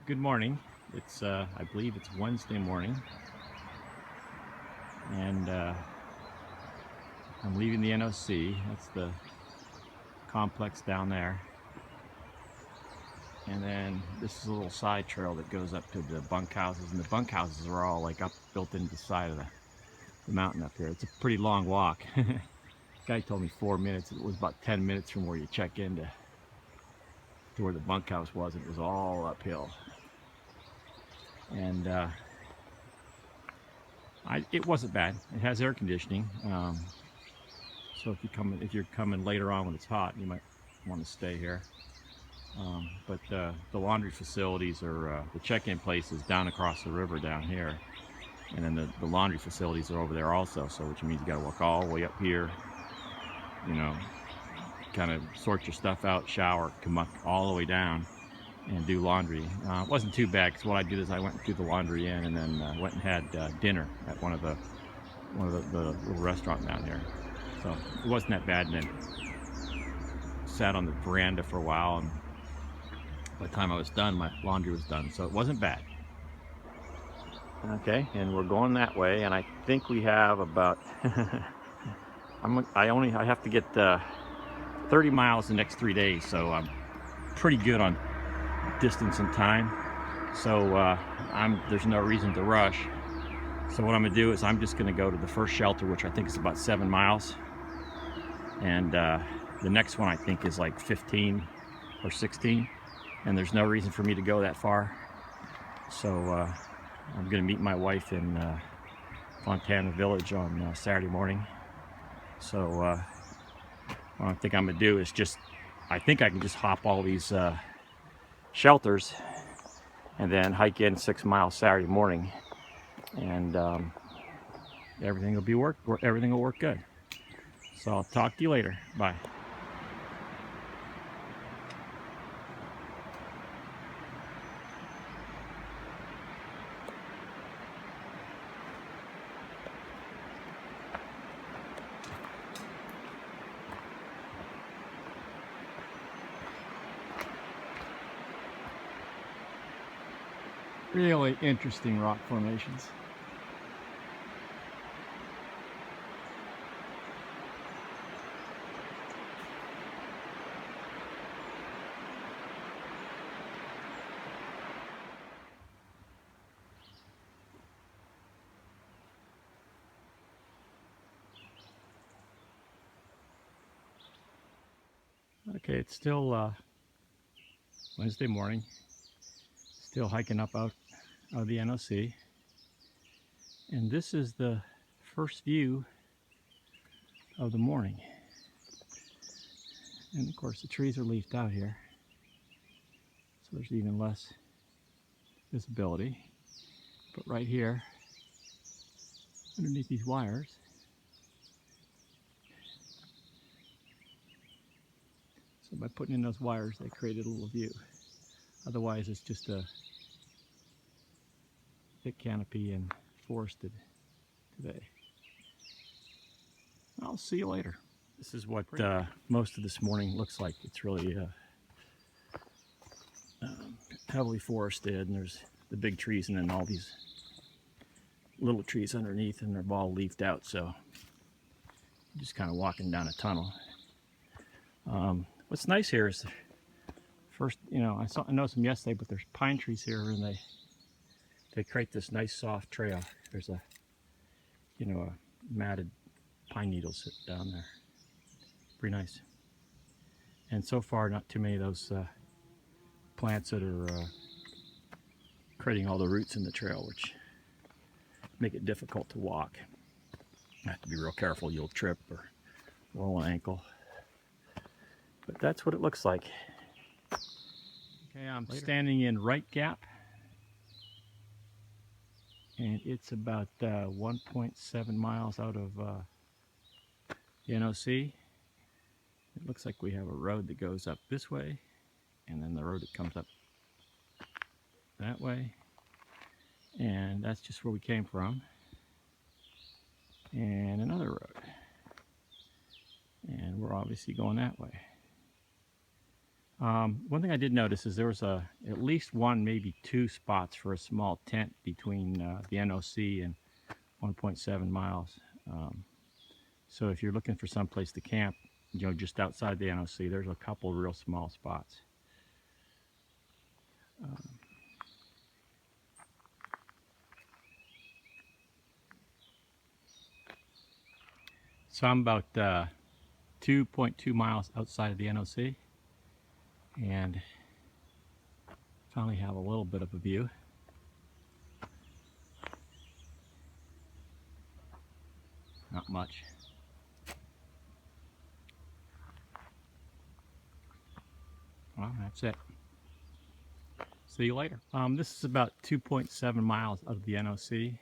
Good morning. It's I believe it's Wednesday morning, and I'm leaving the NOC. That's the complex down there, and then this is a little side trail that goes up to the bunkhouses, and the bunkhouses are all like up built into the side of the mountain up here. It's a pretty long walk. Guy told me 4 minutes. It was about 10 minutes from where you check in to where the bunkhouse was. It was all uphill, and it wasn't bad. It has air conditioning, so if you're coming later on when it's hot, you might want to stay here. But the laundry facilities are the check-in place is down across the river down here, and then the laundry facilities are over there also. So which means you got to walk all the way up here, you know, kind of sort your stuff out, shower, come up all the way down, and do laundry. It wasn't too bad because what I did is I went and threw the laundry in, and then went and had dinner at one of the little restaurant down here. So it wasn't that bad. And then sat on the veranda for a while, and by the time I was done, my laundry was done. So it wasn't bad. Okay, and we're going that way, and I think we have about I have to get 30 miles the next 3 days, so I'm pretty good on distance and time. So there's no reason to rush. So what I'm gonna do is I'm just gonna go to the first shelter, which I think is about 7 miles, and the next one I think is like 15 or 16, and there's no reason for me to go that far. So I'm gonna meet my wife in Fontana Village on Saturday morning. So what I think I'm gonna do is I think I can just hop all these shelters and then hike in 6 miles Saturday morning, and everything will work good. So I'll talk to you later. Bye. Really interesting rock formations. Okay, it's still Wednesday morning. Still hiking up out of the NOC. And this is the first view of the morning. And of course the trees are leafed out here, so there's even less visibility. But right here, underneath these wires, so by putting in those wires, they created a little view. Otherwise, it's just a thick canopy and forested today. I'll see you later. This is what most of this morning looks like. It's really heavily forested, and there's the big trees and then all these little trees underneath, and they're all leafed out, so just kind of walking down a tunnel. What's nice here is first, I noticed them yesterday, but there's pine trees here, and they create this nice soft trail. There's a matted pine needles down there. Pretty nice. And so far, not too many of those plants that are creating all the roots in the trail, which make it difficult to walk. You have to be real careful, you'll trip or roll an ankle. But that's what it looks like. Okay, I'm standing in Right Gap, and it's about 1.7 miles out of the NOC. It looks like we have a road that goes up this way, and then the road that comes up that way, and that's just where we came from, and another road, and we're obviously going that way. One thing I did notice is there was at least one, maybe two spots for a small tent between the NOC and 1.7 miles. So if you're looking for some place to camp, just outside the NOC, there's a couple real small spots. So I'm about 2.2 miles outside of the NOC, and finally have a little bit of a view. Not much. Well, that's it. See you later. This is about 2.7 miles out of the NOC,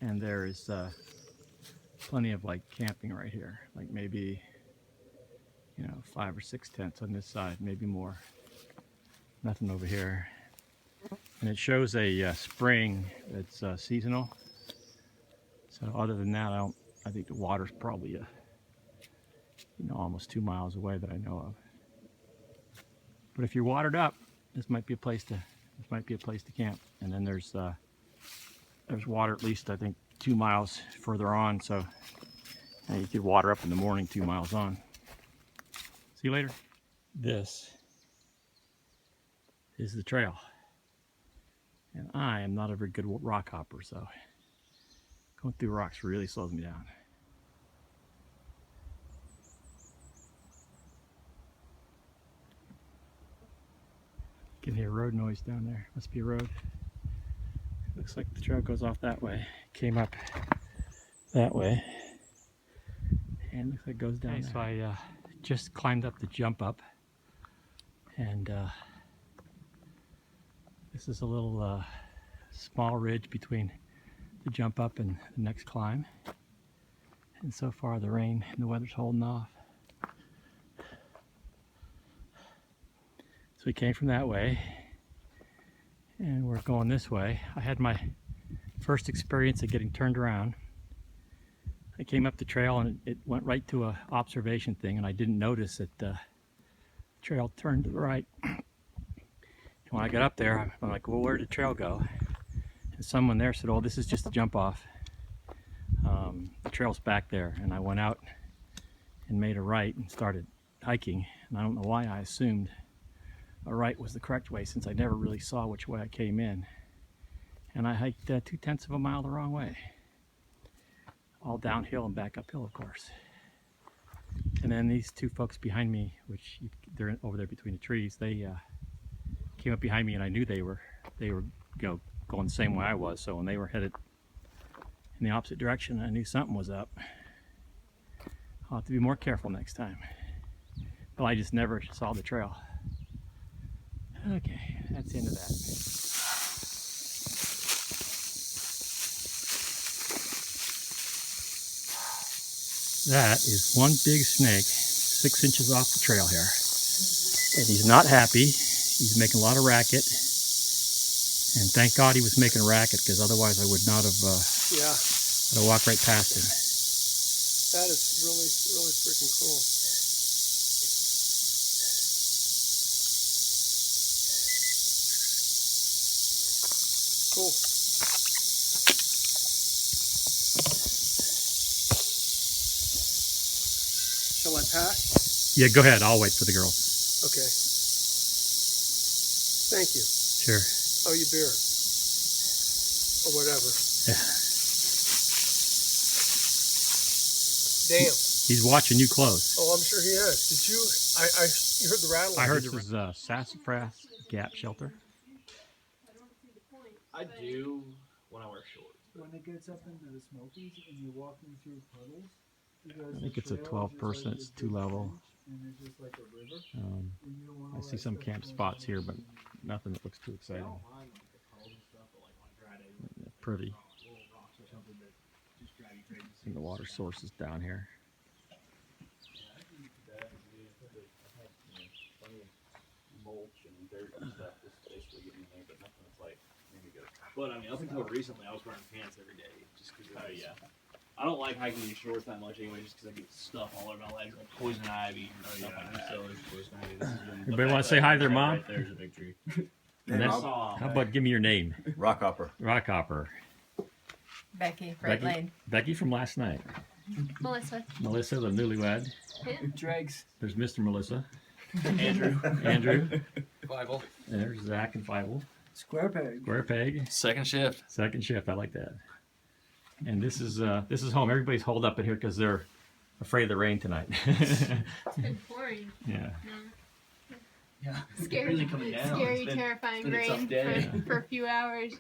and there is plenty of like camping right here, like maybe 5 or 6 tents on this side, maybe more. Nothing over here. And it shows a spring that's seasonal. So other than that, I think the water's probably almost 2 miles away that I know of. But if you're watered up, this might be a place to camp. And then there's water at least I think 2 miles further on, so you could water up in the morning 2 miles on. See you later. This is the trail, and I am not a very good rock hopper, so going through rocks really slows me down. You can hear road noise down there. Must be a road. Looks like the trail goes off that way. Came up that way, and looks like it goes down there. So I just climbed up the jump up, and this is a little small ridge between the jump up and the next climb. And so far the rain and the weather's holding off. So we came from that way, and we're going this way. I had my first experience of getting turned around. I came up the trail and it went right to an observation thing, and I didn't notice that the trail turned to the right. And when I got up there, I'm like, well, where did the trail go? And someone there said, oh, this is just a jump off. The trail's back there. And I went out and made a right and started hiking. And I don't know why I assumed a right was the correct way, since I never really saw which way I came in. And I hiked 2/10 of a mile the wrong way. All downhill and back uphill, of course. And then these two folks behind me, which they're over there between the trees, they came up behind me, and I knew they were going the same way I was. So when they were headed in the opposite direction, I knew something was up. I'll have to be more careful next time. Well, I just never saw the trail. Okay, that's the end of that. That is one big snake 6 inches off the trail here. And he's not happy. He's making a lot of racket. And thank God he was making a racket, because otherwise I would not have I'd have walked right past him. That is really, really freaking cool. Cool. Shall I pass? Yeah, go ahead. I'll wait for the girls. Okay. Thank you. Sure. Oh, you beer. Or whatever. Yeah. Damn. He's watching you close. Oh, I'm sure he is. Did you? You heard the rattle? I heard this is Sassafras Gap Shelter. I do when I wear shorts. When it gets up into the Smokies and you're walking through puddles, I think it's a 12-person. It's 2-level. and it's just like a river. I see some camp spots here, but nothing that looks too exciting. They're pretty. And the water source is down here. But I mean, up until recently, I was wearing pants every day, just because. Oh yeah. I don't like hiking in shorts that much anyway, just because I get stuff all over my legs, like poison ivy and stuff like that. So poison ivy. This is one Everybody want to say hi to their mom? Right there's a victory. And that's, Aw, how about give me your name? Rockhopper. Rockhopper. Becky, Bright Lane. Becky from last night. Melissa. Melissa, the newlywed. Dregs. There's Mr. Melissa. Andrew. Andrew. Bible. There's Zach and Fievel. Square peg. Square peg. Second shift. Second shift. I like that. And this is home. Everybody's holed up in here because they're afraid of the rain tonight. It's been pouring. Yeah. Yeah. Scary, Really coming down. scary, It's been- terrifying it's been a tough rain day. for a few hours.